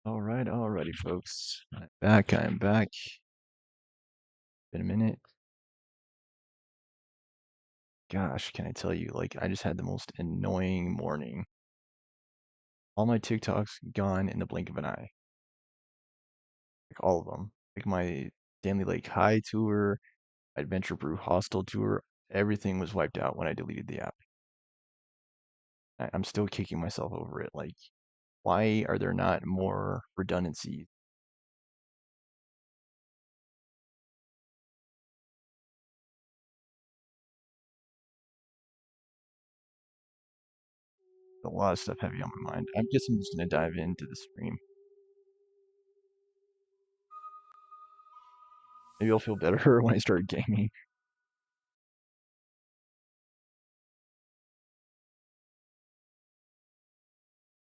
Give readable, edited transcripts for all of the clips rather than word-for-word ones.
Alrighty, folks. I'm back. Been a minute. Gosh, can I tell you, like, I just had the most annoying morning. All my TikToks gone in the blink of an eye. Like, all of them. Like, my Stanley Lake High tour, Adventure Brew Hostel tour, everything was wiped out when I deleted the app. I'm still kicking myself over it. Like, why are there not more redundancies? A lot of stuff heavy on my mind. I guess I'm just gonna dive into the stream. Maybe I'll feel better when I start gaming.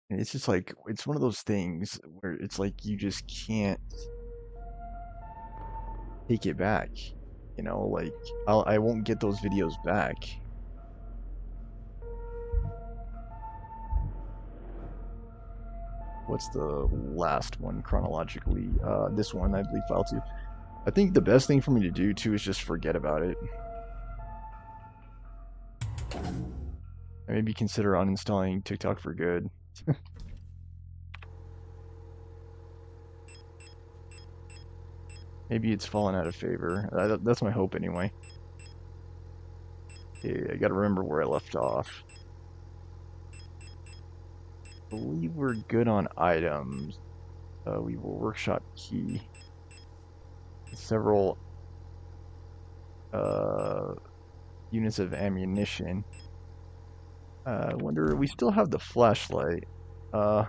And it's just like it's one of those things where it's like you just can't take it back. Like I won't get those videos back. What's the last one chronologically? This one, I believe, file two. I think the best thing for me to do too is just forget about it. And maybe consider uninstalling TikTok for good. Maybe it's fallen out of favor. That's my hope anyway. Okay, I gotta remember where I left off. I believe we're good on items. We will workshop key. Several uh, units of ammunition. I wonder, we still have the flashlight. I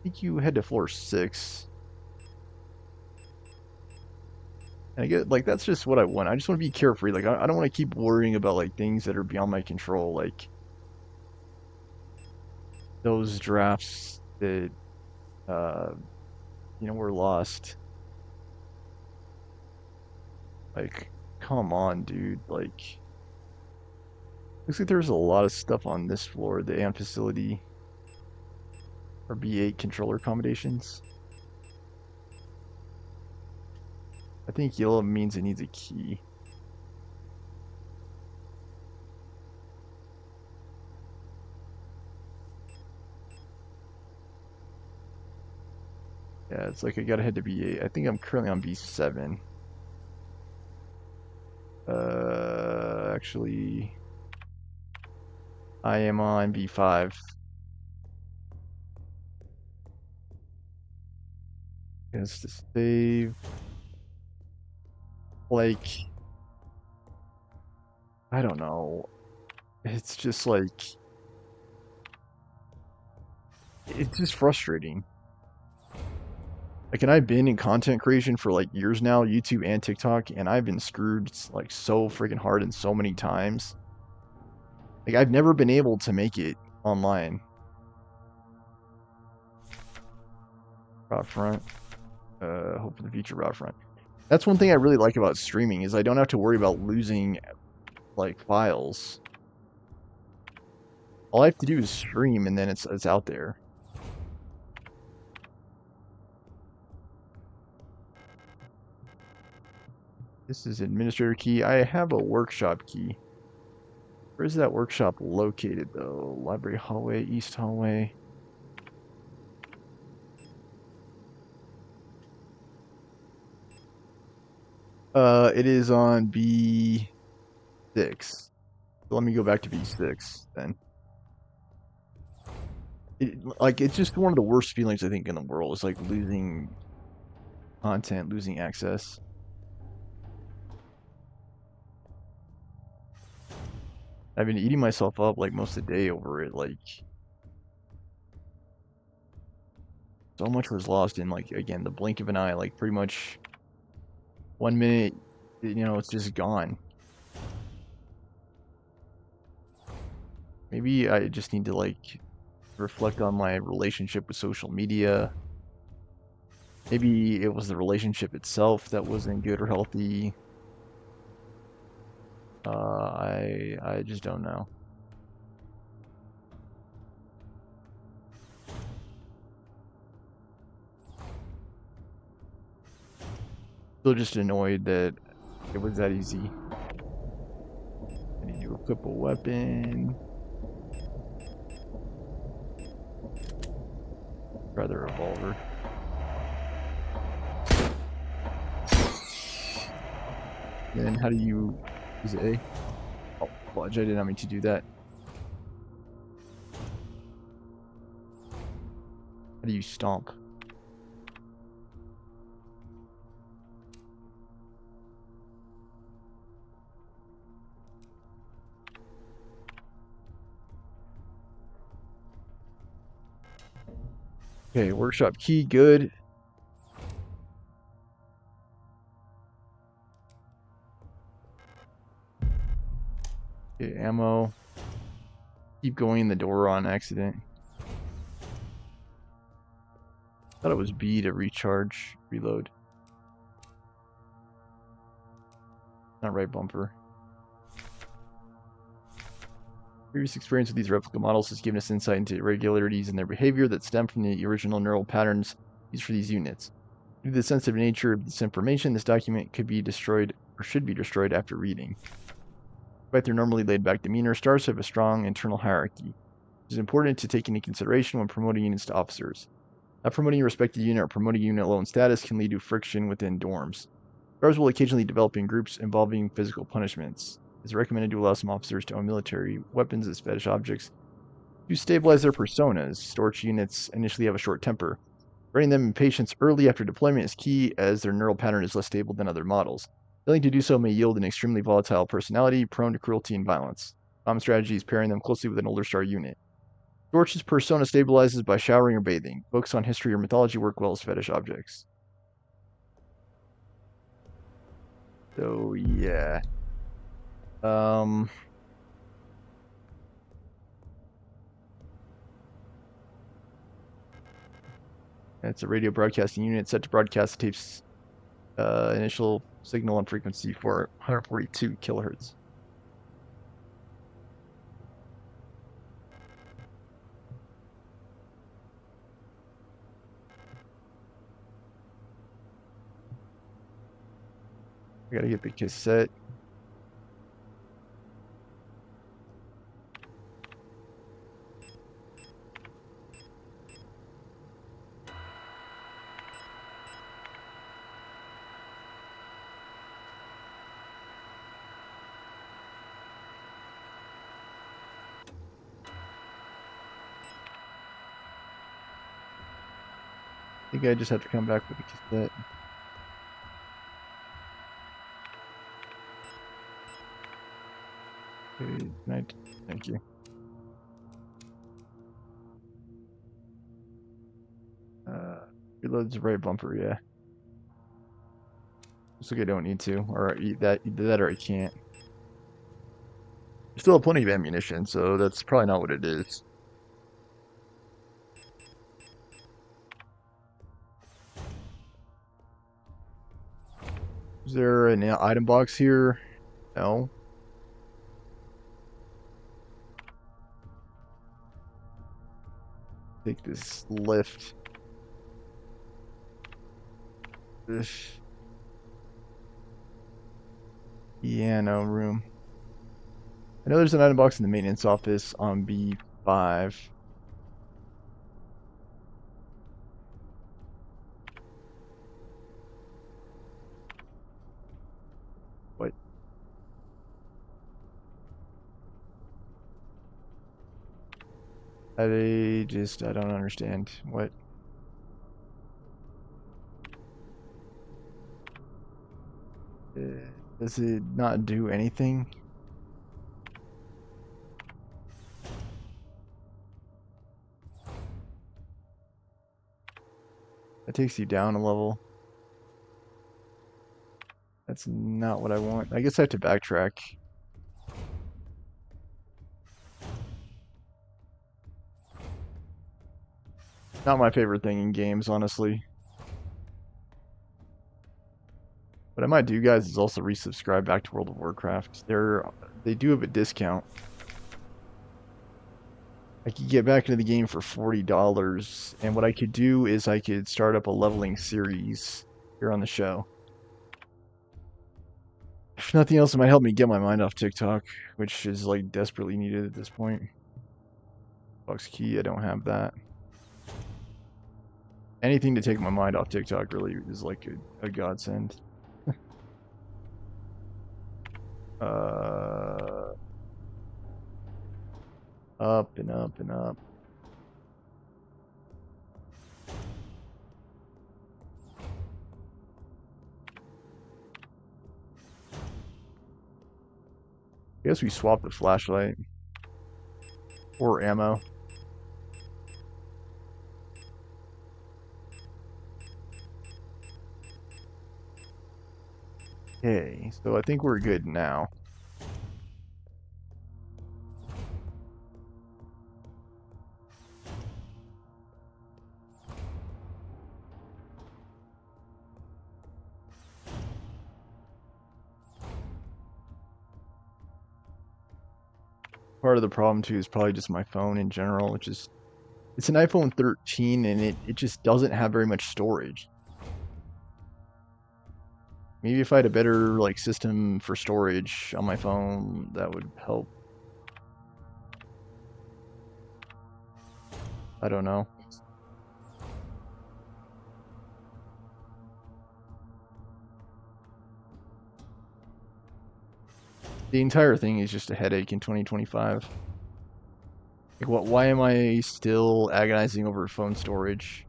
think you head to floor 6. And I get, like, that's just what I want. I just want to be carefree. Like, I don't want to keep worrying about, like, things that are beyond my control. Like, those drafts that, uh, were lost. Like, come on, dude. Like, looks like there's a lot of stuff on this floor. The AM facility or B8 controller accommodations. I think yellow means it needs a key. Yeah, it's like I gotta head to B8. I think I'm currently on B7. Actually, I am on B5. Yes, to save. Like, I don't know. It's just like, it's just frustrating. Like, and I've been in content creation for like years now, YouTube and TikTok, and I've been screwed like so freaking hard and so many times. Like, I've never been able to make it online. Route front. Hope for the future route front. That's one thing I really like about streaming is I don't have to worry about losing like files. All I have to do is stream and then it's out there. This is administrator key. I have a workshop key. Where is that workshop located though? Library hallway, east hallway. It is on B6. So let me go back to B6 then. It's just one of the worst feelings I think in the world. It's like losing content, losing access. I've been eating myself up like most of the day over it. Like so much was lost in like again the blink of an eye. Like pretty much 1 minute, it's just gone. Maybe I just need to like reflect on my relationship with social media. Maybe it was the relationship itself that wasn't good or healthy. I just don't know. Still just annoyed that it was that easy. I need to equip a weapon. Try the revolver. Then how do you use A? Oh, fudge, I did not mean to do that. How do you stomp? Okay, workshop key, good. Okay, ammo. Keep going in the door on accident. Thought it was B to recharge, reload. Not right bumper. Previous experience with these replica models has given us insight into irregularities in their behavior that stem from the original neural patterns used for these units. Due to the sensitive nature of this information, this document could be destroyed or should be destroyed after reading. Despite their normally laid-back demeanor, stars have a strong internal hierarchy, which is important to take into consideration when promoting units to officers. Not promoting a respected unit or promoting unit alone status can lead to friction within dorms. Stars will occasionally develop in groups involving physical punishments. It's recommended to allow some officers to own military weapons as fetish objects to stabilize their personas. Storch units initially have a short temper. Training them in patience early after deployment is key, as their neural pattern is less stable than other models. Failing to do so may yield an extremely volatile personality, prone to cruelty and violence. Common strategy is pairing them closely with an older star unit. Storch's persona stabilizes by showering or bathing. Books on history or mythology work well as fetish objects. So, yeah. It's a radio broadcasting unit set to broadcast the tape's initial signal on frequency for 142 kilohertz. I gotta get the cassette. I think I just have to come back with the cassette. Okay, thank you. Reloads the right bumper, yeah. Looks like I don't need to, or either that or I can't. I still have plenty of ammunition, so that's probably not what it is. Is there an item box here? No. Take this lift. This piano room. I know there's an item box in the maintenance office on B5. What? I don't understand. What? Does it not do anything? That takes you down a level. That's not what I want. I guess I have to backtrack. Not my favorite thing in games, honestly. What I might do, guys, is also resubscribe back to World of Warcraft. They do have a discount. I could get back into the game for $40, and what I could do is I could start up a leveling series here on the show. If nothing else, it might help me get my mind off TikTok, which is like desperately needed at this point. Box key, I don't have that. Anything to take my mind off TikTok really is like a godsend. uh, Up and up and up. I guess we swapped the flashlight or ammo. Okay, so I think we're good now. Part of the problem too is probably just my phone in general, which is it's an iPhone 13 and it just doesn't have very much storage. Maybe if I had a better like system for storage on my phone, that would help. I don't know. The entire thing is just a headache in 2025. Like what why am I still agonizing over phone storage?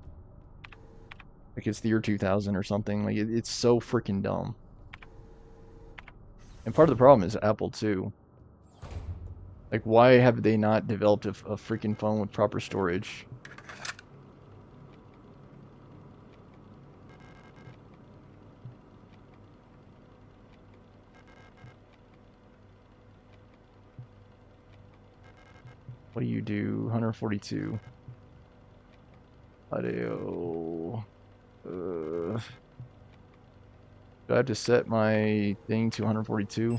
Like it's the year 2000 or something. Like it's so freaking dumb. And part of the problem is Apple too. Like why have they not developed a freaking phone with proper storage? What do you do? 142. Audio. Do I have to set my thing to 142?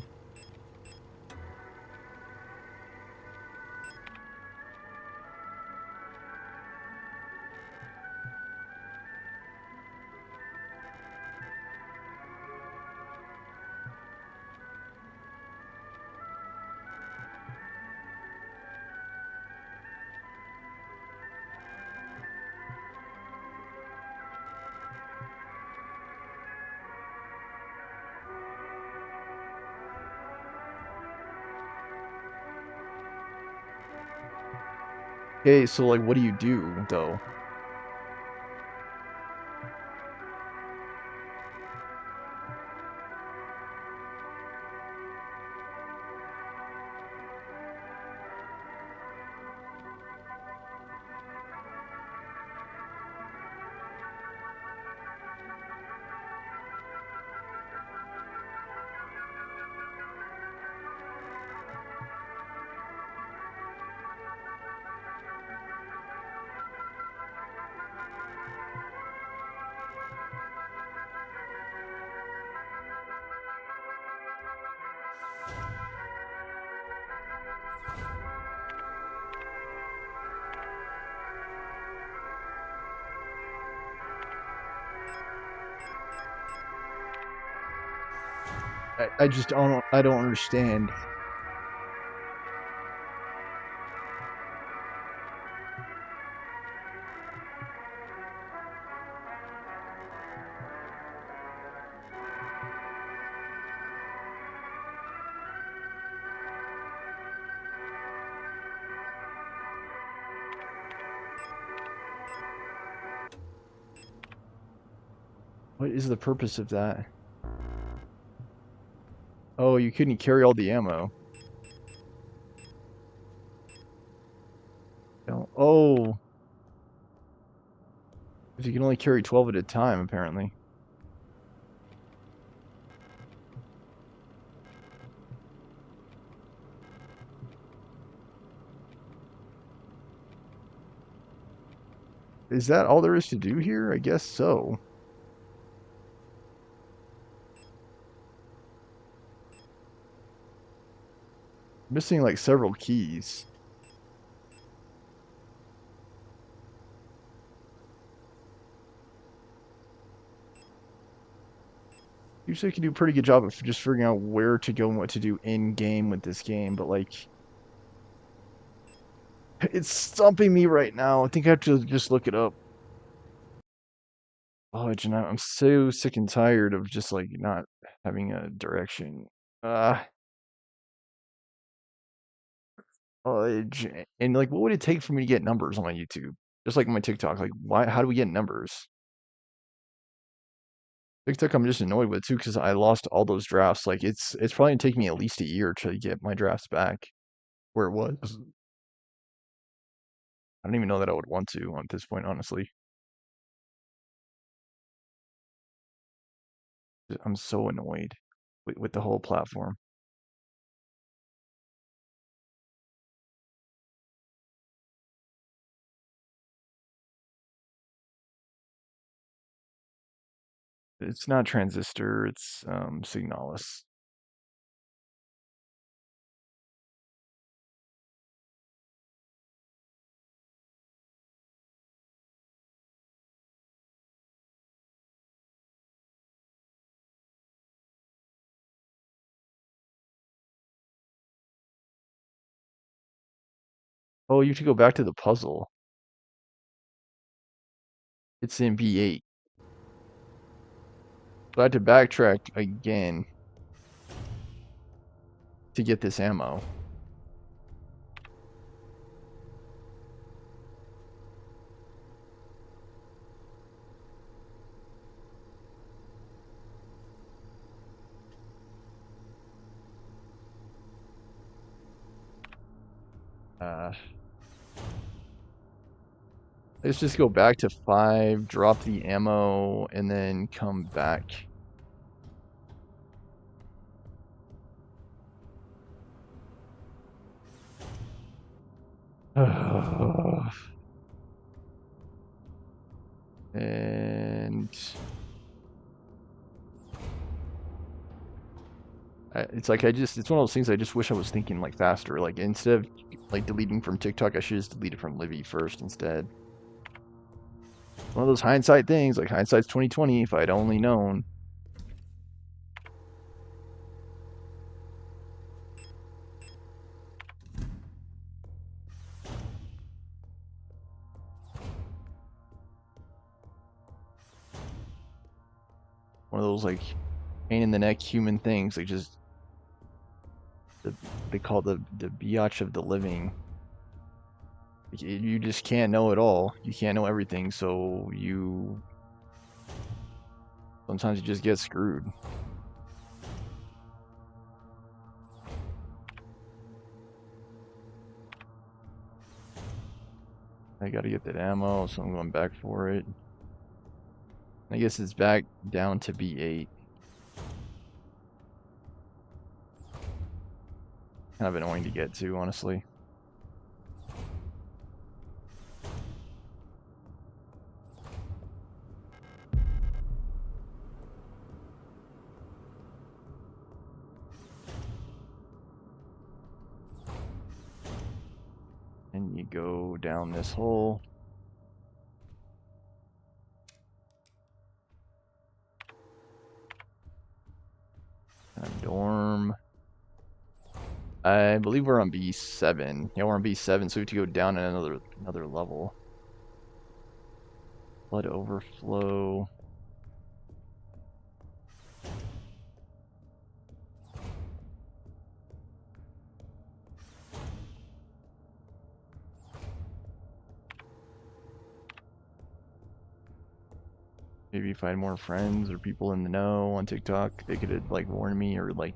Okay, so like what do you do though? I just don't understand. What is the purpose of that? Oh, you couldn't carry all the ammo. No. Oh, because you can only carry 12 at a time, apparently. Is that all there is to do here? I guess so. Missing like several keys. usually I can do a pretty good job of just figuring out where to go and what to do in game with this game, but like it's stumping me right now. I think I have to just look it up. Oh, I'm so sick and tired of just like not having a direction. Uh, and like, what would it take for me to get numbers on my YouTube? Just like my TikTok. Like, why? How do we get numbers? TikTok, I'm just annoyed with too because I lost all those drafts. Like, it's probably gonna take me at least a year to get my drafts back where it was. I don't even know that I would want to at this point, honestly. I'm so annoyed with the whole platform. It's not Transistor, it's Signalis. Oh, you have to go back to the puzzle. It's in B8. So I had to backtrack again to get this ammo. Uh, let's just go back to 5, drop the ammo, and then come back. And it's like it's one of those things I just wish I was thinking like faster. Like instead of like deleting from TikTok, I should just delete it from Livy first instead. One of those hindsight things, like hindsight's 2020. If I'd only known. One of those like pain in the neck human things, like just they call the biatch of the living. You just can't know it all. You can't know everything, so you sometimes you just get screwed. I gotta get that ammo, so I'm going back for it. I guess it's back down to B8. Kind of annoying to get to, honestly. And you go down this hole. Dorm. I believe we're on B7. Yeah, we're on B7, so we have to go down another level. Blood overflow. Maybe if I had more friends or people in the know on TikTok, they could like warn me or like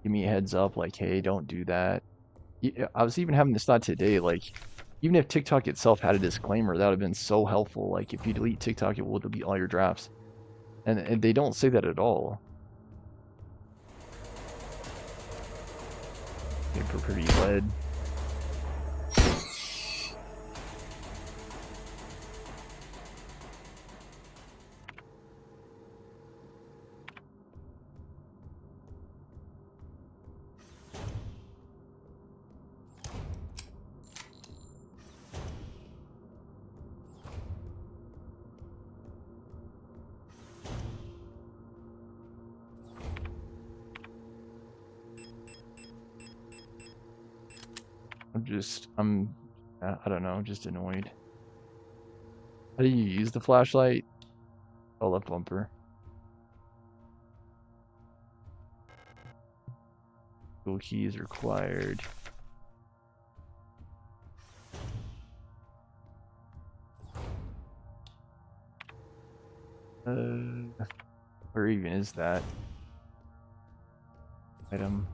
give me a heads up, like, hey, don't do that. Yeah, I was even having this thought today, like, even if TikTok itself had a disclaimer, that would have been so helpful. Like, if you delete TikTok, it will delete all your drafts. And they don't say that at all. Paper pretty lead. I don't know, just annoyed. How do you use the flashlight? Oh, left bumper. Dual keys required. Where even is that item?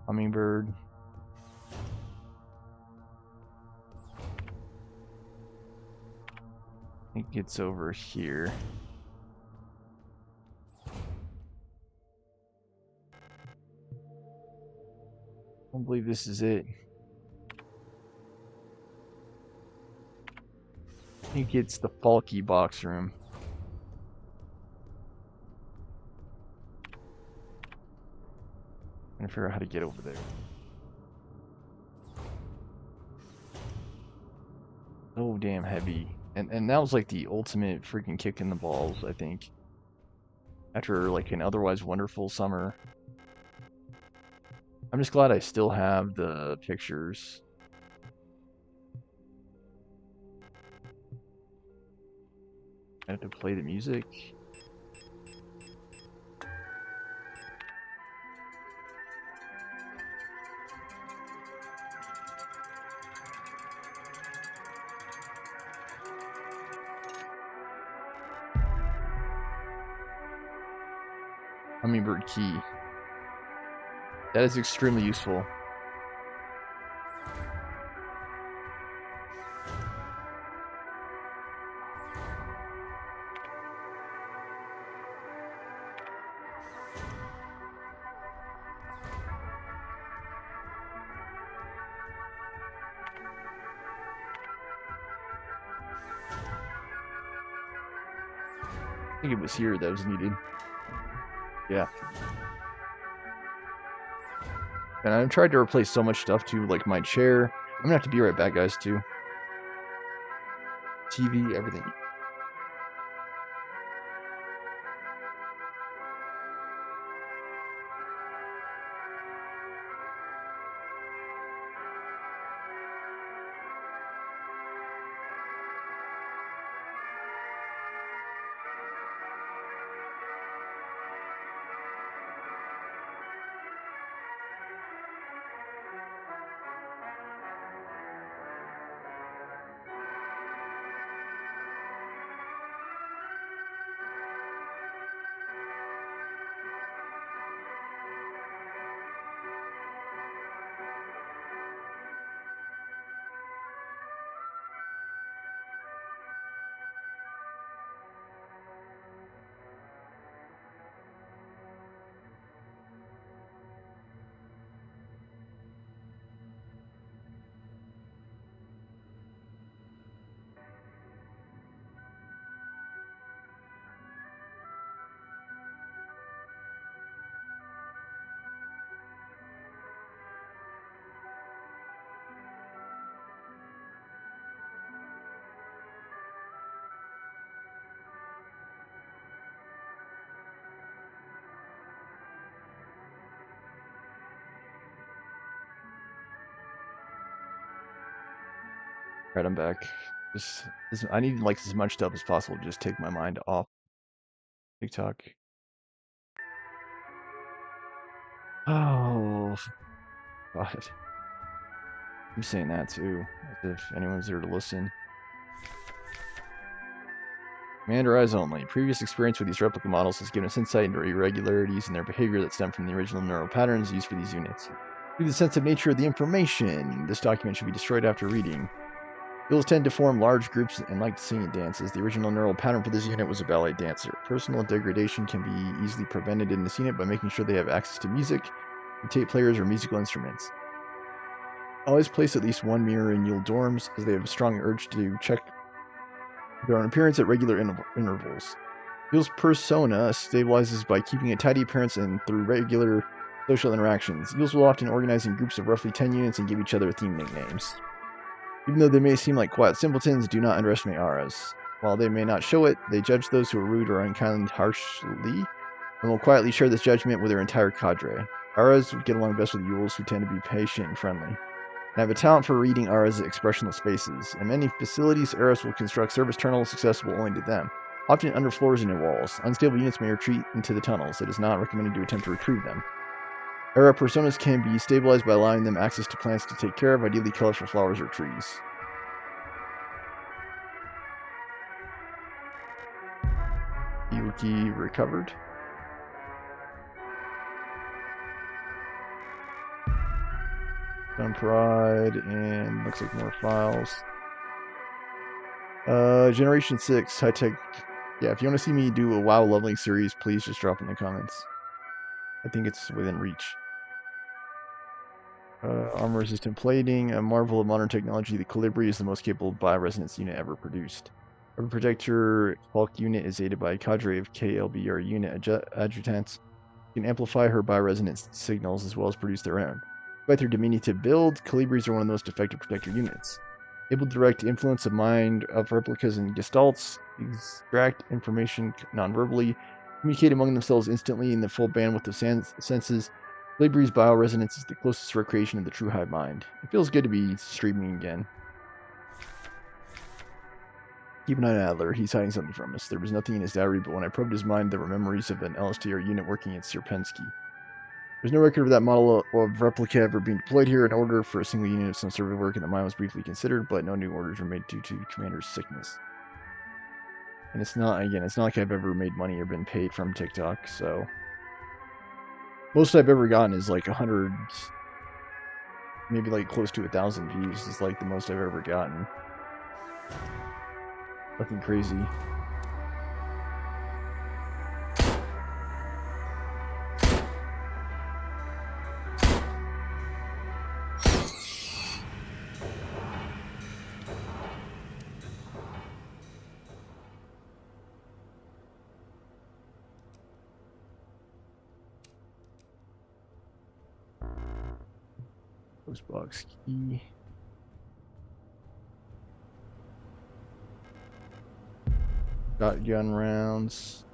Hummingbird. I think it's over here. I don't believe this is it. I think it's the Falky box room. I'm trying to figure out how to get over there. So damn heavy. And that was like the ultimate freaking kick in the balls, I think. After like an otherwise wonderful summer. I'm just glad I still have the pictures. I have to play the music. Hummingbird key. That is extremely useful. I think it was here that was needed. Yeah. And I've tried to replace so much stuff too, like my chair. I'm gonna have to be right back, guys, too. TV, everything. Right, I'm back. I need like as much stuff as possible to just take my mind off TikTok. Oh, God. I'm saying that too, as if anyone's there to listen. Commander eyes only. Previous experience with these replica models has given us insight into irregularities in their behavior that stem from the original neural patterns used for these units. Due to the sensitive nature of the information, this document should be destroyed after reading. Ghouls tend to form large groups and like to sing and dances. The original neural pattern for this unit was a ballet dancer. Personal degradation can be easily prevented in this unit by making sure they have access to music, tape players, or musical instruments. Always place at least one mirror in Yule dorms, as they have a strong urge to check their own appearance at regular intervals. Yule's persona stabilizes by keeping a tidy appearance and through regular social interactions. Yules will often organize in groups of roughly 10 units and give each other theme nicknames. Even though they may seem like quiet simpletons, do not underestimate auras. While they may not show it, they judge those who are rude or unkind harshly. and will quietly share this judgment with her entire cadre. Auras would get along best with Yules, who tend to be patient and friendly. I have a talent for reading Auras' expressionless faces. In many facilities, Auras will construct service tunnels accessible only to them, often under floors and near walls. Unstable units may retreat into the tunnels. It is not recommended to attempt to retrieve them. Aura personas can be stabilized by allowing them access to plants to take care of, ideally colorful flowers or trees. Yuki recovered. Gun Pride, and looks like more files. Generation 6, high tech. Yeah, if you want to see me do a WoW leveling series, please just drop in the comments. I think it's within reach. Armor resistant plating, a marvel of modern technology. The Colibri is the most capable bioresonance unit ever produced. Every protector bulk unit is aided by a cadre of KLBR unit adjutants. You can amplify her bioresonance signals as well as produce their own. Despite their diminutive build, Calibris are one of the most effective protector units. Able to direct influence of mind of replicas and gestalts, extract information non-verbally, communicate among themselves instantly in the full bandwidth of senses. Calibris' bioresonance is the closest recreation of the true hive mind. It feels good to be streaming again. Keep an eye on Adler. He's hiding something from us. There was nothing in his diary, but when I probed his mind, there were memories of an LSTR unit working at Sierpensky. There's no record of that model of replica ever being deployed here. An order for a single unit of some survey work in the mine was briefly considered, but no new orders were made due to Commander's sickness. And it's not like I've ever made money or been paid from TikTok, so... Most I've ever gotten is like 100, maybe like close to 1,000 views is like the most I've ever gotten. Nothing crazy. Postbox key. Shotgun rounds.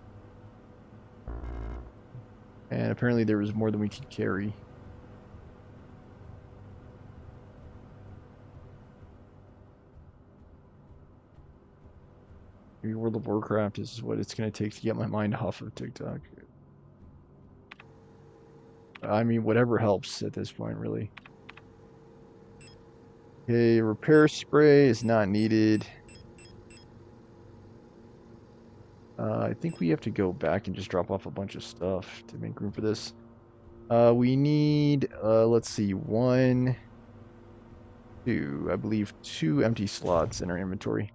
And apparently there was more than we could carry. Maybe World of Warcraft is what it's going to take to get my mind off of TikTok. I mean, whatever helps at this point, really. Okay, repair spray is not needed. I think we have to go back and just drop off a bunch of stuff to make room for this. We need, let's see, 1, 2, I believe 2 empty slots in our inventory.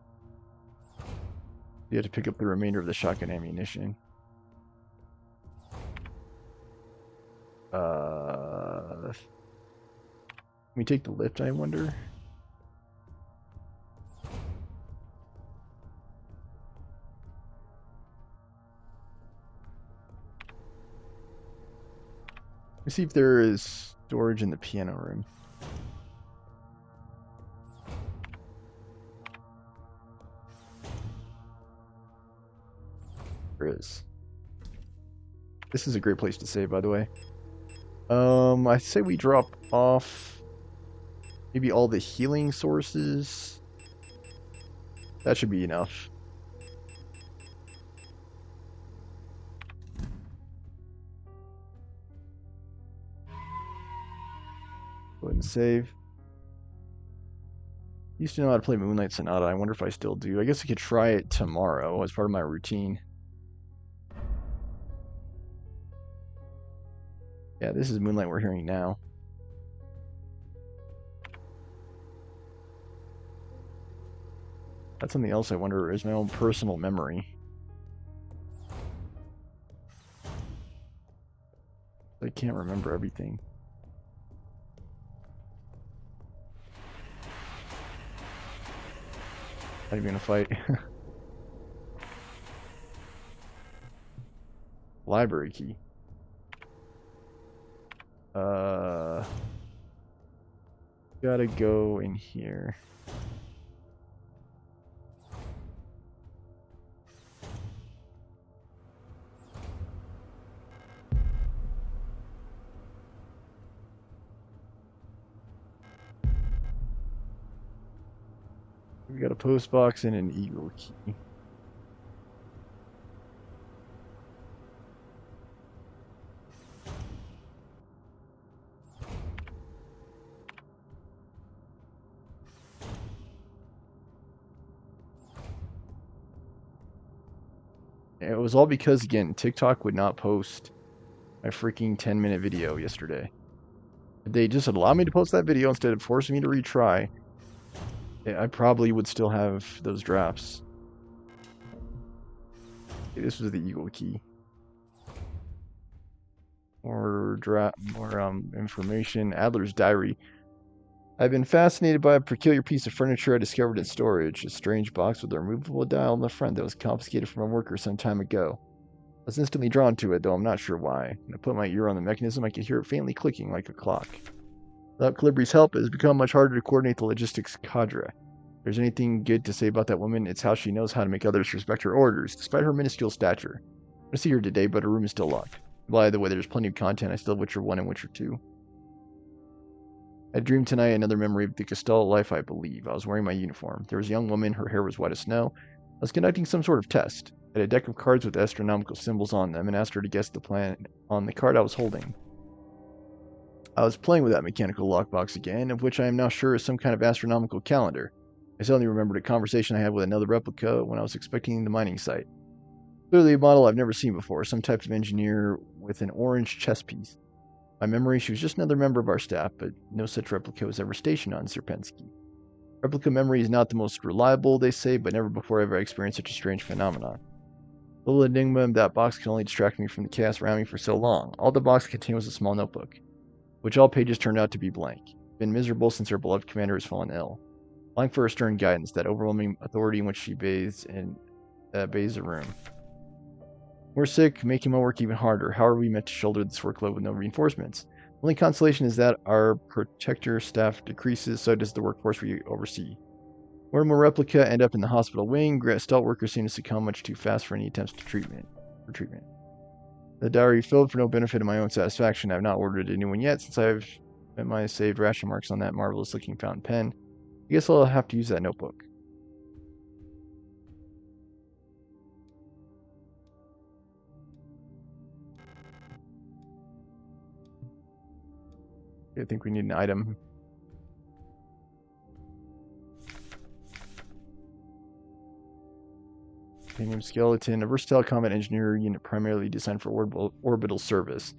We have to pick up the remainder of the shotgun ammunition. Can we take the lift, I wonder? Let's see if there is storage in the piano room. There is. This is a great place to save, by the way. I say we drop off maybe all the healing sources. That should be enough. Go ahead and save. Used to know how to play Moonlight Sonata. I wonder if I still do. I guess I could try it tomorrow as part of my routine. Yeah, this is Moonlight we're hearing now. That's something else I wonder is my own personal memory. I can't remember everything. Not even gonna fight. Library key. Gotta go in here. We got a post box and an eagle key. And it was all because, again, TikTok would not post my freaking 10-minute video yesterday. If they just allowed me to post that video instead of forcing me to retry, I probably would still have those drafts. Okay, this was the eagle key. More information. Adler's diary. I've been fascinated by a peculiar piece of furniture I discovered in storage. A strange box with a removable dial on the front that was confiscated from a worker some time ago. I was instantly drawn to it, though I'm not sure why. When I put my ear on the mechanism, I could hear it faintly clicking like a clock. Without Calibri's help, it has become much harder to coordinate the logistics cadre. If there's anything good to say about that woman, it's how she knows how to make others respect her orders, despite her minuscule stature. I see her today, but her room is still locked. By the way, there's plenty of content. I still have Witcher 1 and Witcher 2. I dreamed tonight another memory of the Gestalt life, I believe. I was wearing my uniform. There was a young woman, her hair was white as snow. I was conducting some sort of test. I had a deck of cards with astronomical symbols on them and asked her to guess the planet on the card I was holding. I was playing with that mechanical lockbox again, of which I am now sure is some kind of astronomical calendar. I suddenly remembered a conversation I had with another replica when I was inspecting the mining site. Clearly a model I've never seen before, some type of engineer with an orange chess piece. My memory, she was just another member of our staff, but no such replica was ever stationed on Serpensky. Replica memory is not the most reliable, they say, but never before have I experienced such a strange phenomenon. The little enigma of that box can only distract me from the chaos around me for so long. All the box contained was a small notebook, which all pages turned out to be blank. Been miserable since our beloved commander has fallen ill. Longing for her stern guidance, that overwhelming authority in which she bathes the room. We're sick, making my work even harder. How are we meant to shoulder this workload with no reinforcements? Only consolation is that our protector staff decreases, so does the workforce we oversee. More and more replica end up in the hospital wing. Gestalt workers seem to succumb much too fast for any attempts to treatment. The diary filled for no benefit of my own satisfaction. I have not ordered a new one yet, since I have spent my saved ration marks on that marvelous-looking fountain pen. I guess I'll have to use that notebook. I think we need an item. Titanium skeleton, a versatile combat engineer unit primarily designed for orbital service.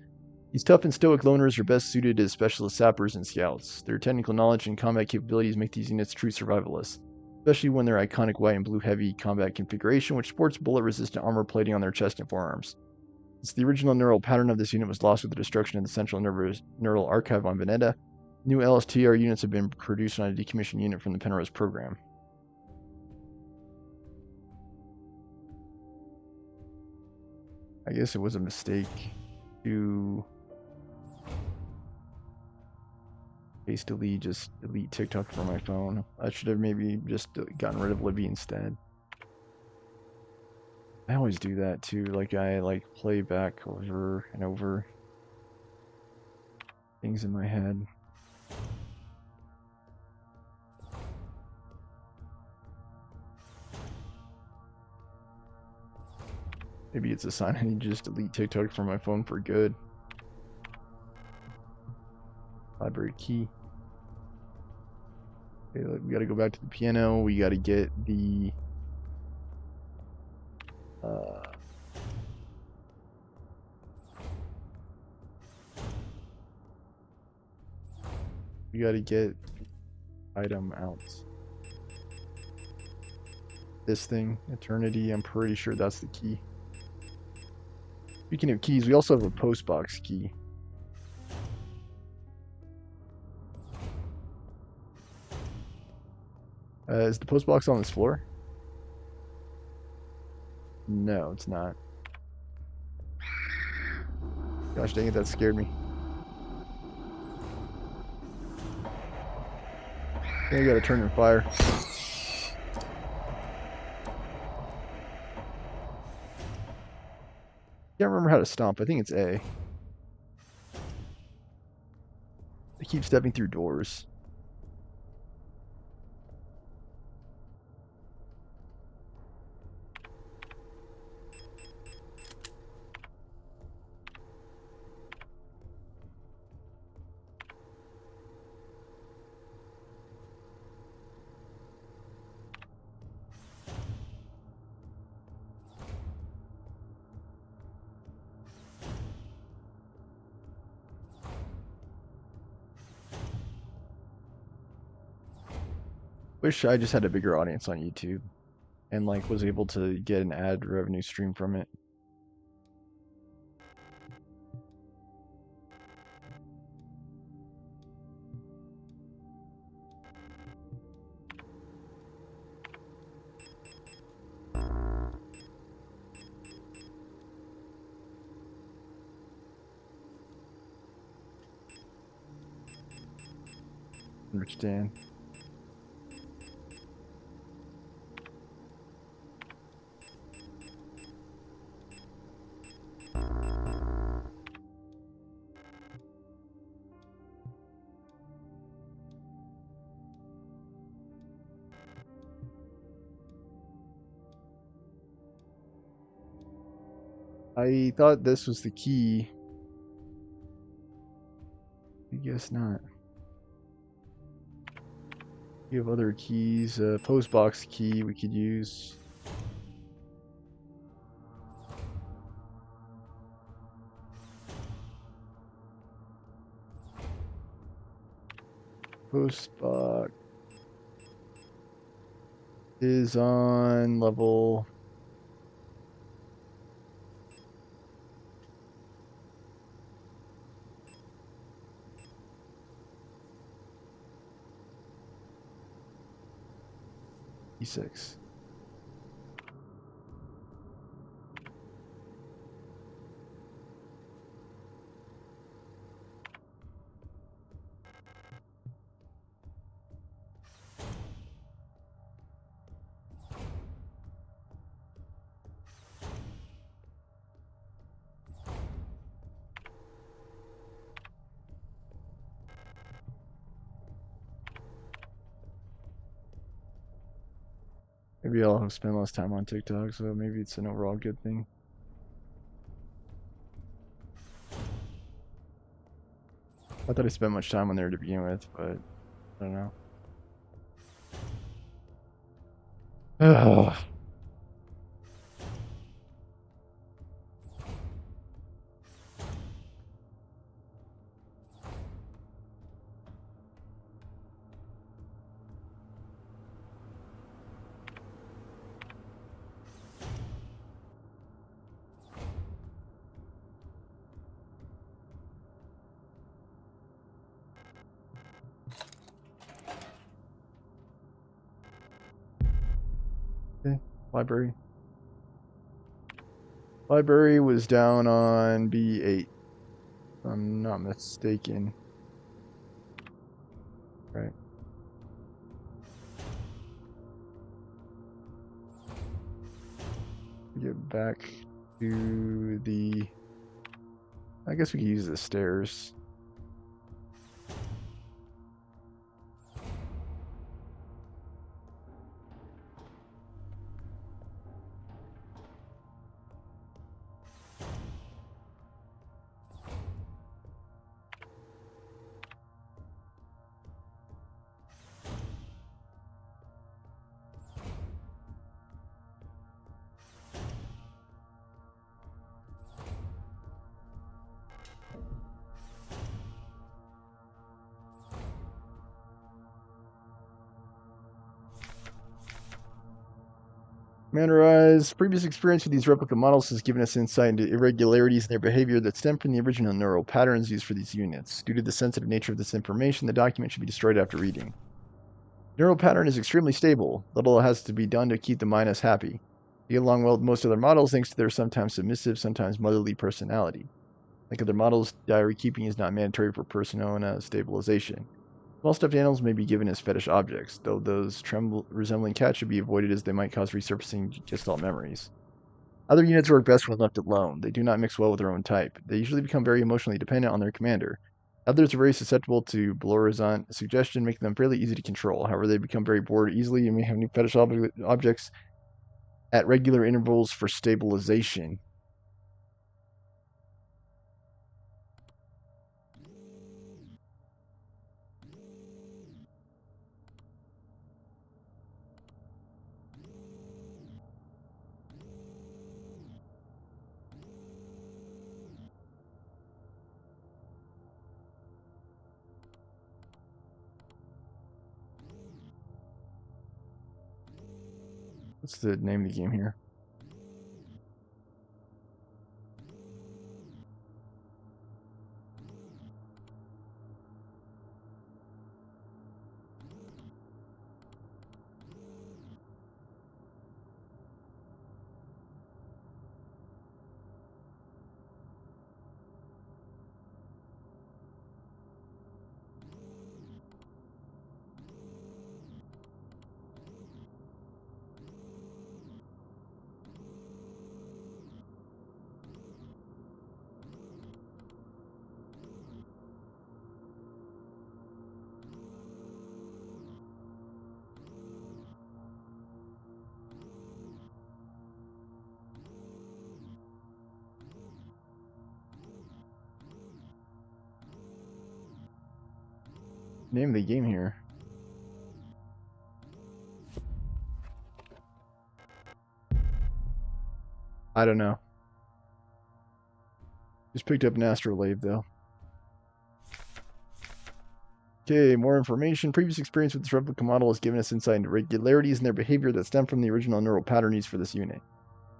These tough and stoic loners are best suited as specialist sappers and scouts. Their technical knowledge and combat capabilities make these units true survivalists, especially when their iconic white and blue heavy combat configuration, which sports bullet-resistant armor plating on their chest and forearms. Since the original neural pattern of this unit was lost with the destruction of the central neural archive on Veneta, new LSTR units have been produced on a decommissioned unit from the Penrose program. I guess it was a mistake to hastily just delete TikTok from my phone. I should have maybe just gotten rid of Libby instead. I always do that too. Like I play back over and over things in my head. Maybe it's a sign I need to just delete TikTok from my phone for good. Library key. Okay, look, we gotta go back to the piano. We gotta get the we gotta get item out. This thing, Eternity, I'm pretty sure that's the key. Speaking of keys, we also have a postbox key. Is the postbox on this floor? No, it's not. Gosh dang it, that scared me. I gotta turn and fire. Can't remember how to stomp. I think it's A. I keep stepping through doors. Wish I just had a bigger audience on YouTube and like was able to get an ad revenue stream from it. Understand. I thought this was the key. I guess not. You have other keys. Postbox key we could use. Postbox is on level. E6. Maybe I'll spend less time on TikTok, so maybe it's an overall good thing. I thought I spent much time on there to begin with, but I don't know. Ugh. Okay, library. Library was down on B8, if I'm not mistaken. Right. Get back to the. I guess we could use the stairs. Commander Eyes, previous experience with these replica models has given us insight into irregularities in their behavior that stem from the original neural patterns used for these units. Due to the sensitive nature of this information, the document should be destroyed after reading. Neural pattern is extremely stable. Little has to be done to keep the minus happy. They get along well with most other models thanks to their sometimes submissive, sometimes motherly personality. Like other models, diary keeping is not mandatory for persona stabilization. Small stuffed animals may be given as fetish objects, though those resembling cats should be avoided as they might cause resurfacing gestalt memories. Other units work best when left alone. They do not mix well with their own type. They usually become very emotionally dependent on their commander. Others are very susceptible to Blorizant suggestion, making them fairly easy to control. However, they become very bored easily and may have new fetish objects at regular intervals for stabilization. What's the name of the game here? Name of the game here. I don't know. Just picked up an astrolabe though. Okay, more information. Previous experience with this replica model has given us insight into irregularities in their behavior that stem from the original neural pattern used for this unit.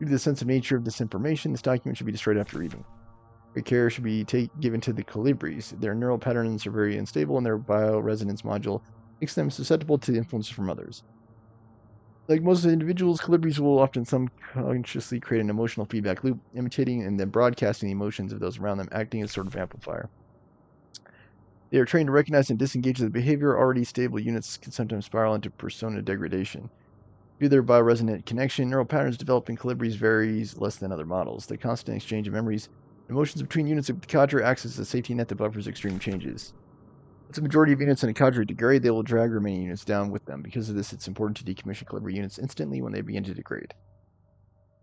Due to the sensitive nature of this information, this document should be destroyed after reading. Great care should be given to the colibris. Their neural patterns are very unstable, and their bioresonance module makes them susceptible to influences from others. Like most individuals, colibris will often subconsciously create an emotional feedback loop, imitating and then broadcasting the emotions of those around them, acting as a sort of amplifier. They are trained to recognize and disengage the behavior. Already stable units can sometimes spiral into persona degradation. Due to their bioresonant connection, neural patterns developed in colibris varies less than other models. The constant exchange of memories and emotions between units of the cadre acts as a safety net that buffers extreme changes. Once the majority of units in a cadre degrade, they will drag remaining units down with them. Because of this, it's important to decommission colibri units instantly when they begin to degrade.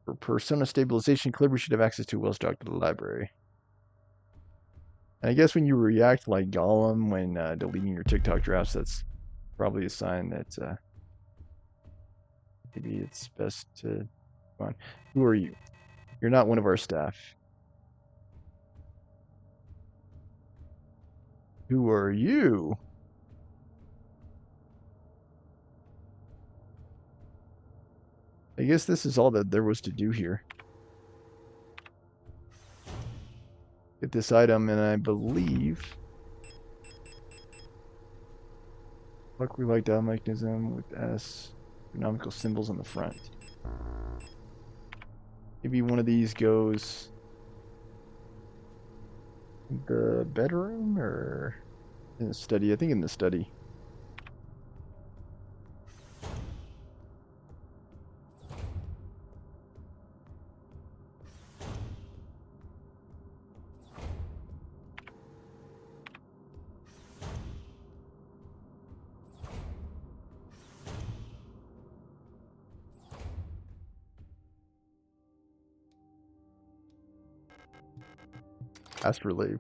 For persona stabilization, colibri should have access to a well-stocked library. And I guess when you react like Gollum when deleting your TikTok drafts, that's probably a sign that maybe it's best to come on. Who are you? You're not one of our staff. Who are you? I guess this is all that there was to do here. Get this item, and I believe we like dial mechanism with S economical symbols on the front. Maybe one of these goes in the bedroom or in the study. I think in the study. Astrolabe.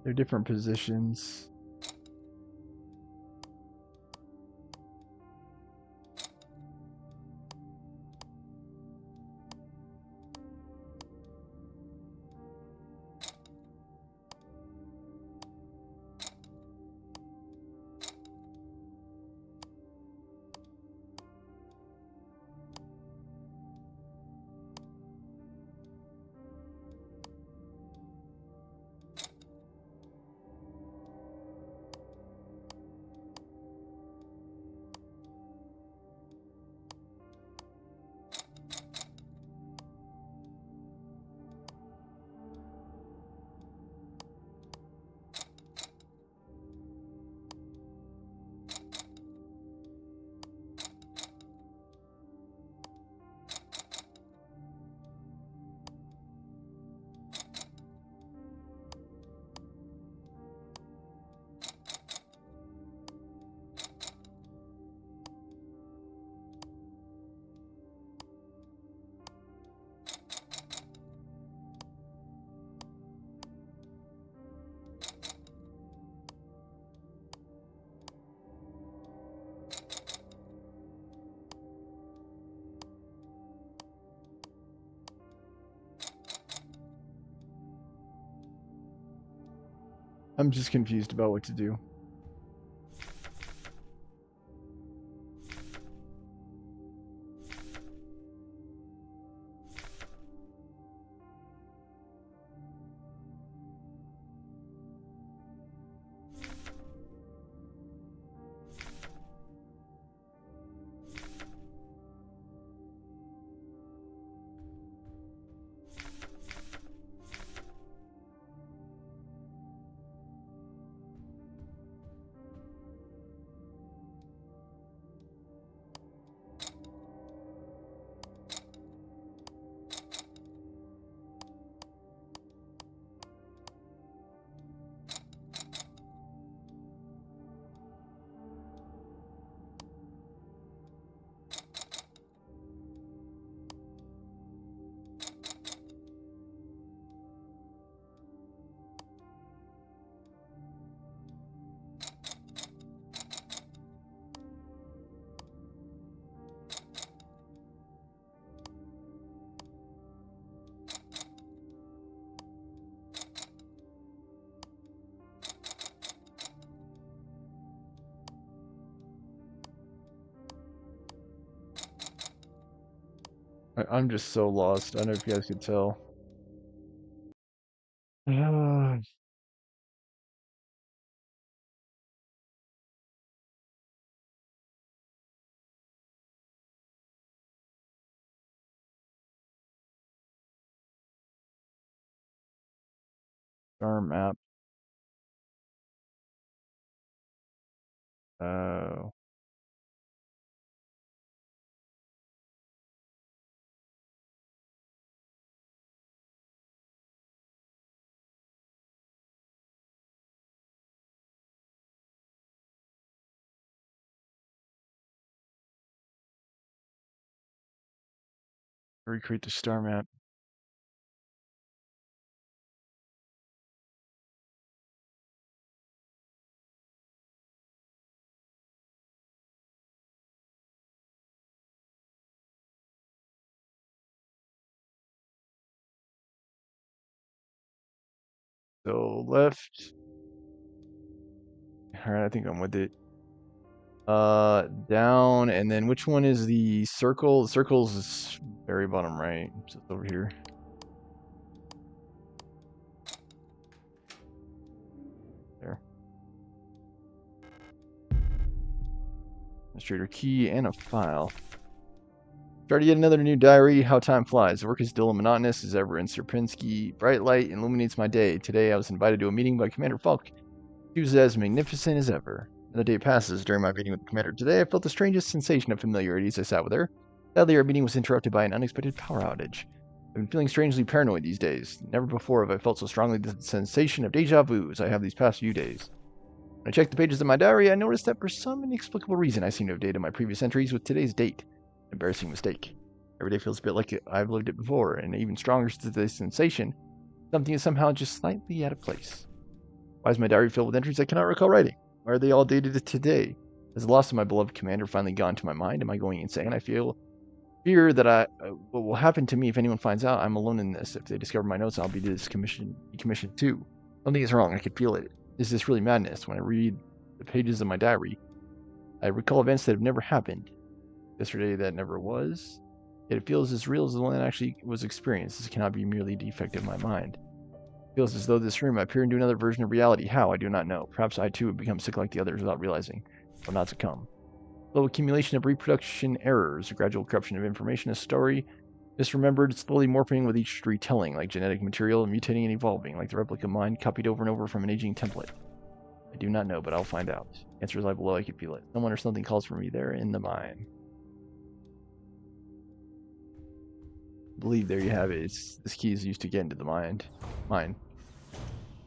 They're different positions. I'm just confused about what to do. I'm just so lost. I don't know if you guys could tell. Star map. Oh. Recreate the star map. So left. Alright, I think I'm with it. Down, and then which one is the circle? The circle's is very bottom right. So it's over here. There. Administrator key and a file. Started yet another new diary. How time flies. Work is dull and monotonous as ever in Sierpinski. Bright light illuminates my day. Today I was invited to a meeting by Commander Falk. She was as magnificent as ever. Another day passes during my meeting with the commander. Today I felt the strangest sensation of familiarity as I sat with her. Sadly, our meeting was interrupted by an unexpected power outage. I've been feeling strangely paranoid these days. Never before have I felt so strongly the sensation of deja vu as I have these past few days. When I checked the pages of my diary, I noticed that for some inexplicable reason I seem to have dated my previous entries with today's date. An embarrassing mistake. Every day feels a bit like I've lived it before, and even stronger to the sensation, something is somehow just slightly out of place. Why is my diary filled with entries I cannot recall writing? Why are they all dated today? Has the loss of my beloved commander finally gone to my mind? Am I going insane? I fear that what will happen to me if anyone finds out I'm alone in this. If they discover my notes, I'll be decommissioned too. Something is wrong. I can feel it. Is this really madness? When I read the pages of my diary, I recall events that have never happened. Yesterday that never was. Yet it feels as real as the one that actually was experienced. This cannot be merely a defect of my mind. It feels as though this room I peer into another version of reality. How? I do not know. Perhaps I too have become sick like the others without realizing. But not to come. Slow accumulation of reproduction errors, a gradual corruption of information, a story misremembered, slowly morphing with each retelling, like genetic material, mutating and evolving, like the replica mind copied over and over from an aging template. I do not know, but I'll find out. Answers lie below, I can feel it. Someone or something calls for me there in the mine. I believe there you have it. This key is used to get into the mind. Mine.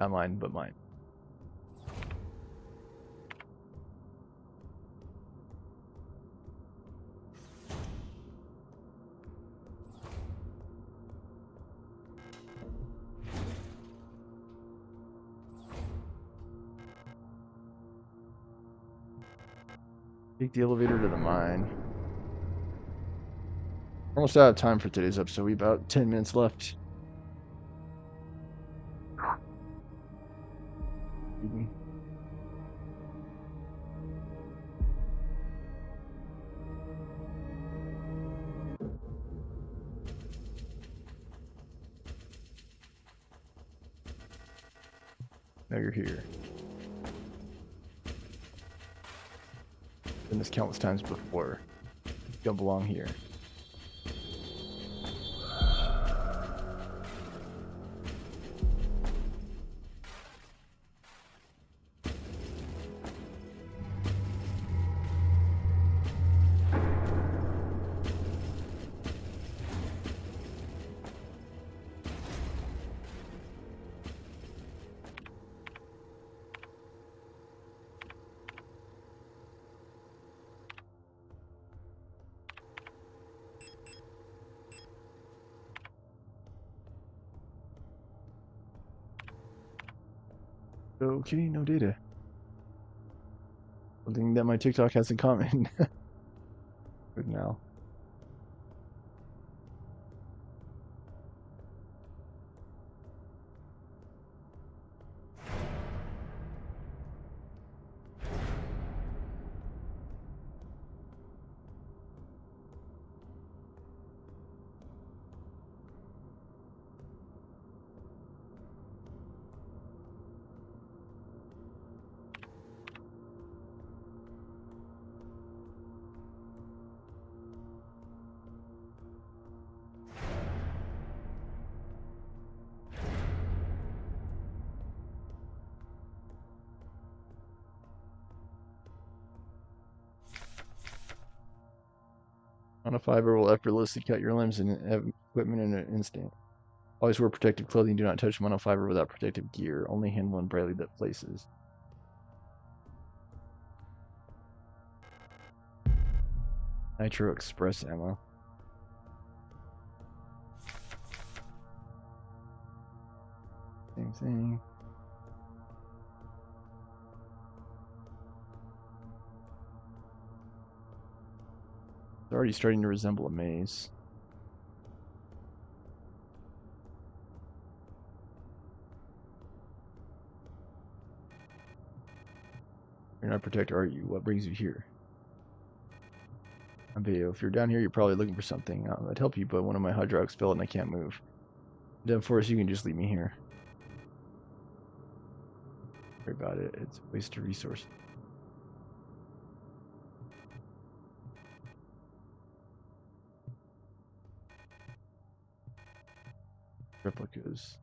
Not mine, but mine. Take the elevator to the mine. We're almost out of time for today's episode. We have about 10 minutes left. Now you're here. Done this countless times before. Don't belong here. Okay, no data. Something that my TikTok has in common. Good now. On a fiber will effortlessly cut your limbs and have equipment in an instant. Always wear protective clothing. Do not touch monofiber without protective gear. Only handle in brightly lit places. Nitro Express ammo. Same thing. It's already starting to resemble a maze. You're not protected, are you? What brings you here? I'm Bayo. If you're down here, you're probably looking for something. I'd help you, but one of my hydraulics failed and I can't move. Then, Forrest, you can just leave me here. Don't worry about it. It's a waste of resources. Replicas.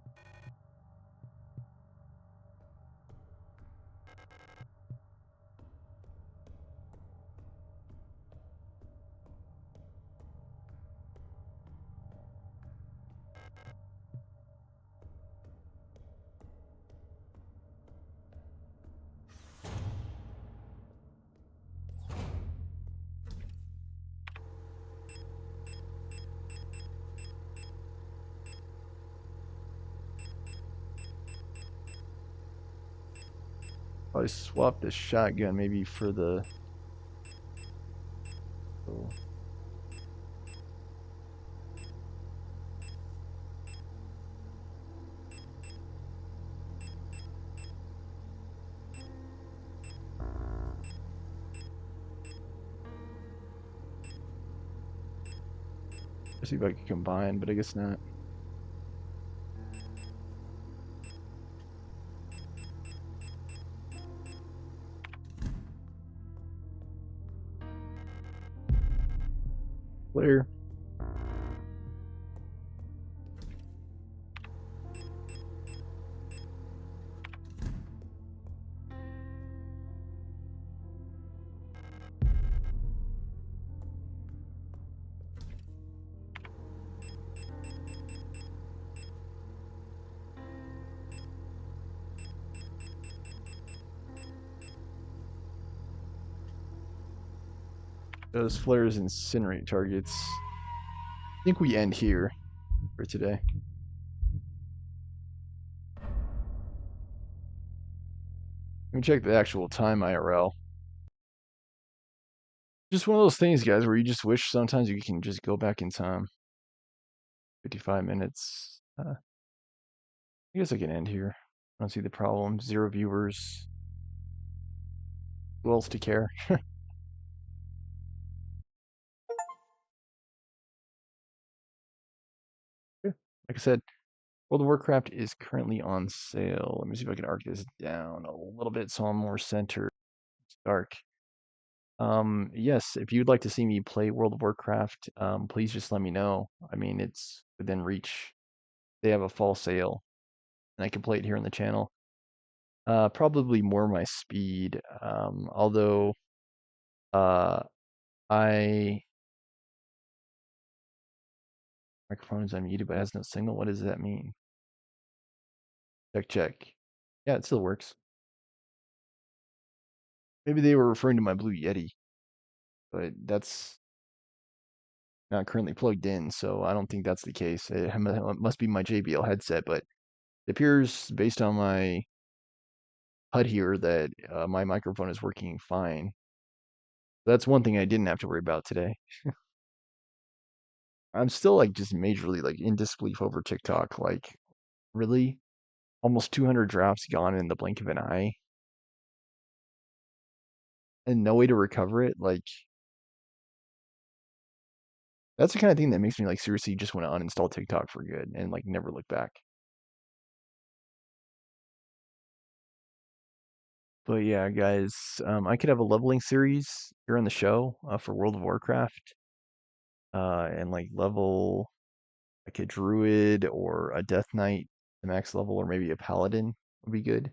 Probably swap this shotgun maybe for the. Oh. See if I can combine, but I guess not. Flare. Those flares incinerate targets. I think we end here for today. Let me check the actual time IRL. Just one of those things, guys, where you just wish sometimes you can just go back in time. 55 minutes. I guess I can end here. I don't see the problem. 0 viewers. Who else to care? Like I said, World of Warcraft is currently on sale. Let me see if I can arc this down a little bit so I'm more centered. It's dark. Yes, if you'd like to see me play World of Warcraft, please just let me know. I mean, it's within reach. They have a fall sale, and I can play it here on the channel. Probably more my speed. Although uh, I microphone is unmuted but has no signal. What does that mean? Check, check. Yeah, it still works. Maybe they were referring to my Blue Yeti, but that's not currently plugged in, so I don't think that's the case. It must be my JBL headset, but it appears based on my HUD here that my microphone is working fine. That's one thing I didn't have to worry about today. I'm still like just majorly like in disbelief over TikTok. Like, really? Almost 200 drafts gone in the blink of an eye and no way to recover it? Like, that's the kind of thing that makes me like seriously just want to uninstall TikTok for good and like never look back. But yeah, guys, I could have a leveling series here on the show for World of Warcraft, and like level like a druid or a death knight to max level, or maybe a paladin would be good.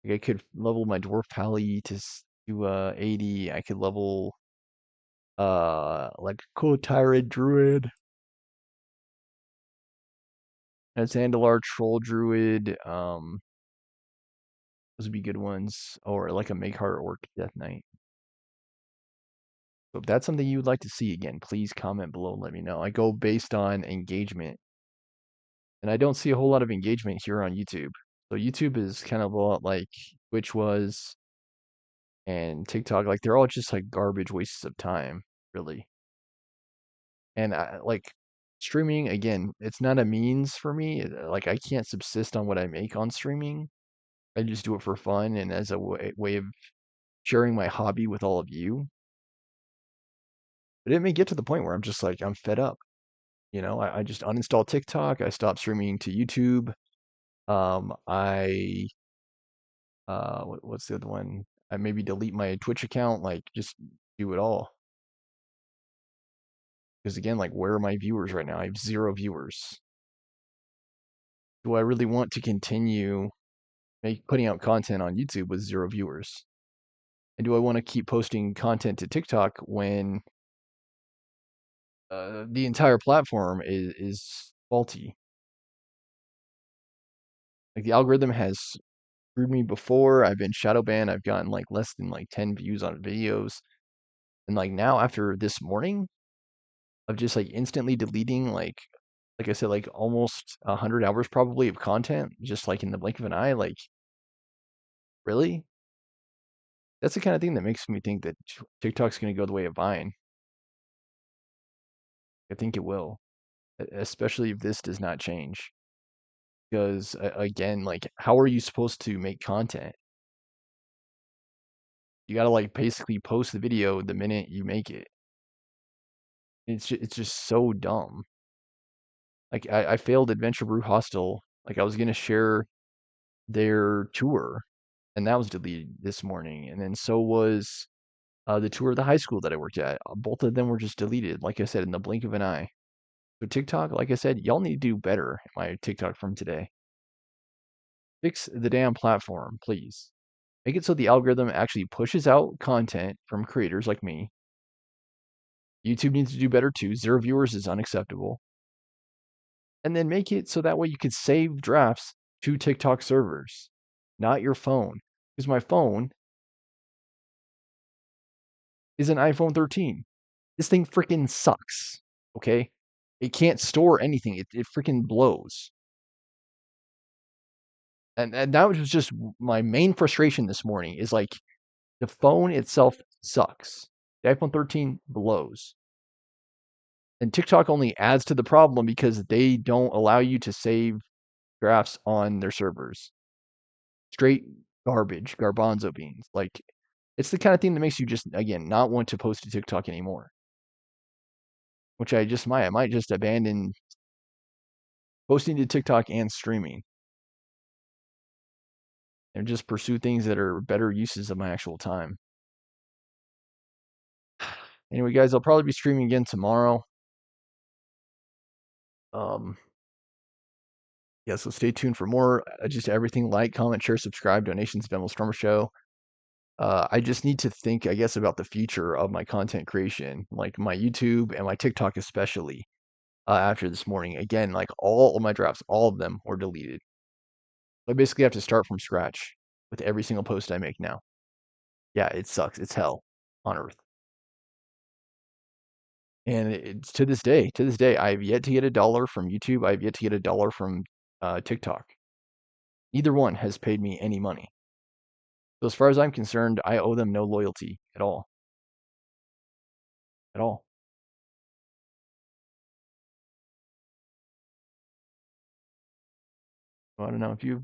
Like I could level my dwarf pally to 80. I could level like a tyrant druid, a Zandalar troll druid. Those would be good ones, or like a Makeheart orc death knight. So if that's something you would like to see again, please comment below and let me know. I go based on engagement, and I don't see a whole lot of engagement here on YouTube. So YouTube is kind of a lot like Twitch was and TikTok. Like they're all just like garbage wastes of time, really. And like streaming again, it's not a means for me. Like I can't subsist on what I make on streaming. I just do it for fun and as a way of sharing my hobby with all of you. But it may get to the point where I'm just like I'm fed up. I just uninstall TikTok. I stop streaming to YouTube. I what's the other one? I maybe delete my Twitch account. Like just do it all. Because again, like where are my viewers right now? I have 0 viewers. Do I really want to continue putting out content on YouTube with 0 viewers? And do I want to keep posting content to TikTok when the entire platform is faulty? Like the algorithm has screwed me before. I've been shadow banned. I've gotten like less than like 10 views on videos. And like now after this morning of just like instantly deleting like I said, like almost 100 hours probably of content, just like in the blink of an eye, like really? That's the kind of thing that makes me think that TikTok's going to go the way of Vine. I think it will, especially if this does not change. Because again, like, how are you supposed to make content? You gotta like basically post the video the minute you make it. It's just so dumb. Like I failed Adventure Brew Hostel. Like I was gonna share their tour, and that was deleted this morning. And then so was the tour of the high school that I worked at. Both of them were just deleted, like I said, in the blink of an eye. So TikTok, like I said, y'all need to do better. My TikTok from today. Fix the damn platform, please. Make it so the algorithm actually pushes out content from creators like me. YouTube needs to do better too. 0 viewers is unacceptable. And then make it so that way you can save drafts to TikTok servers, not your phone. Because my phone is an iPhone 13. This thing freaking sucks. Okay? It can't store anything. It freaking blows. And that was just my main frustration this morning is like the phone itself sucks. The iPhone 13 blows. And TikTok only adds to the problem because they don't allow you to save drafts on their servers. Straight garbage, garbanzo beans. Like it's the kind of thing that makes you just again not want to post to TikTok anymore. Which I might just abandon posting to TikTok and streaming, and just pursue things that are better uses of my actual time. Anyway, guys, I'll probably be streaming again tomorrow. Um, yeah, so stay tuned for more. Just everything: like, comment, share, subscribe, donations, Venmo Stormer Show. I just need to think, I guess, about the future of my content creation, like my YouTube and my TikTok especially. After this morning, again, like all of my drafts, all of them were deleted. I basically have to start from scratch with every single post I make now. Yeah, it sucks. It's hell on earth. And it's to this day, I've yet to get a dollar from YouTube. I've yet to get a dollar from TikTok. Neither one has paid me any money. So as far as I'm concerned, I owe them no loyalty at all. At all. So I don't know if you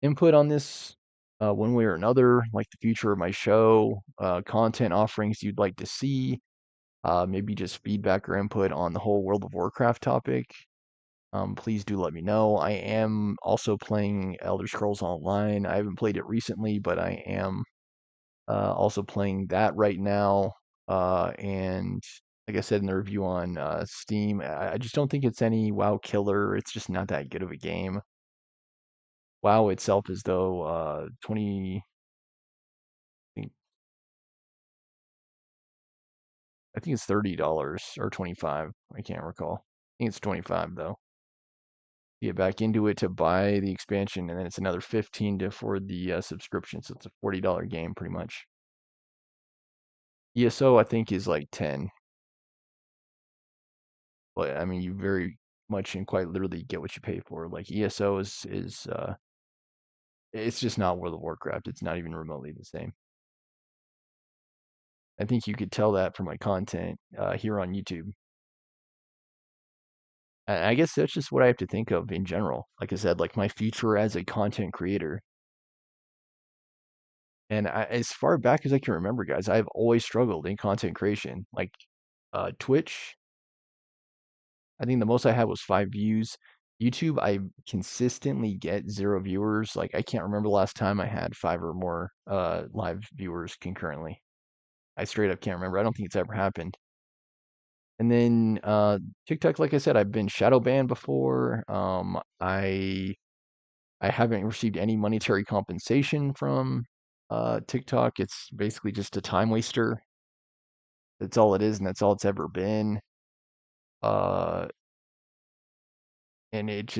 input on this one way or another, like the future of my show, content offerings you'd like to see, maybe just feedback or input on the whole World of Warcraft topic. Please do let me know. I am also playing Elder Scrolls Online. I haven't played it recently, but I am also playing that right now. And like I said in the review on Steam, I just don't think it's any WoW killer. It's just not that good of a game. WoW itself is though 20. think I think it's $30 or 25. I can't recall. I think it's 25 though. Get back into it to buy the expansion, and then it's another 15 to for the subscription. So it's a $40 game pretty much. ESO I think is like 10, but I mean you very much and quite literally get what you pay for. Like ESO is it's just not World of Warcraft. It's not even remotely the same. I think you could tell that from my content here on YouTube. I guess that's just what I have to think of in general. Like I said, like my future as a content creator. And as far back as I can remember, guys, I've always struggled in content creation. Like Twitch, I think the most I had was 5 views. YouTube, I consistently get 0 viewers. Like I can't remember the last time I had 5 or more live viewers concurrently. I straight up can't remember. I don't think it's ever happened. And then TikTok, like I said, I've been shadow banned before. I haven't received any monetary compensation from TikTok. It's basically just a time waster. That's all it is, and that's all it's ever been. Uh, and it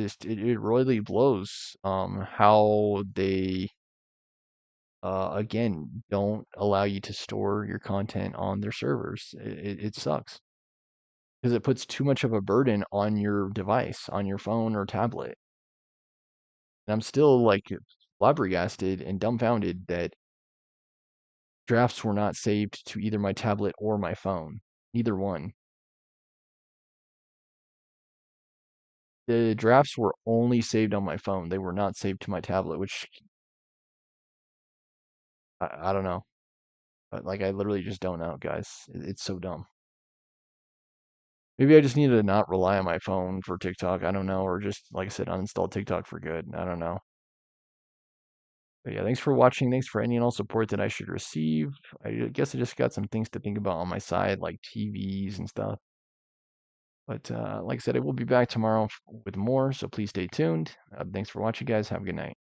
really blows how they again don't allow you to store your content on their servers. It sucks because it puts too much of a burden on your device, on your phone or tablet. And I'm still like flabbergasted and dumbfounded that drafts were not saved to either my tablet or my phone. Neither one. The drafts were only saved on my phone. They were not saved to my tablet, which I don't know. But like I literally just don't know, guys. It's so dumb. Maybe I just need to not rely on my phone for TikTok. I don't know, or just like I said, uninstall TikTok for good. I don't know. But yeah, thanks for watching. Thanks for any and all support that I should receive. I guess I just got some things to think about on my side, like TVs and stuff. But like I said, I will be back tomorrow with more, so please stay tuned. Thanks for watching, guys. Have a good night.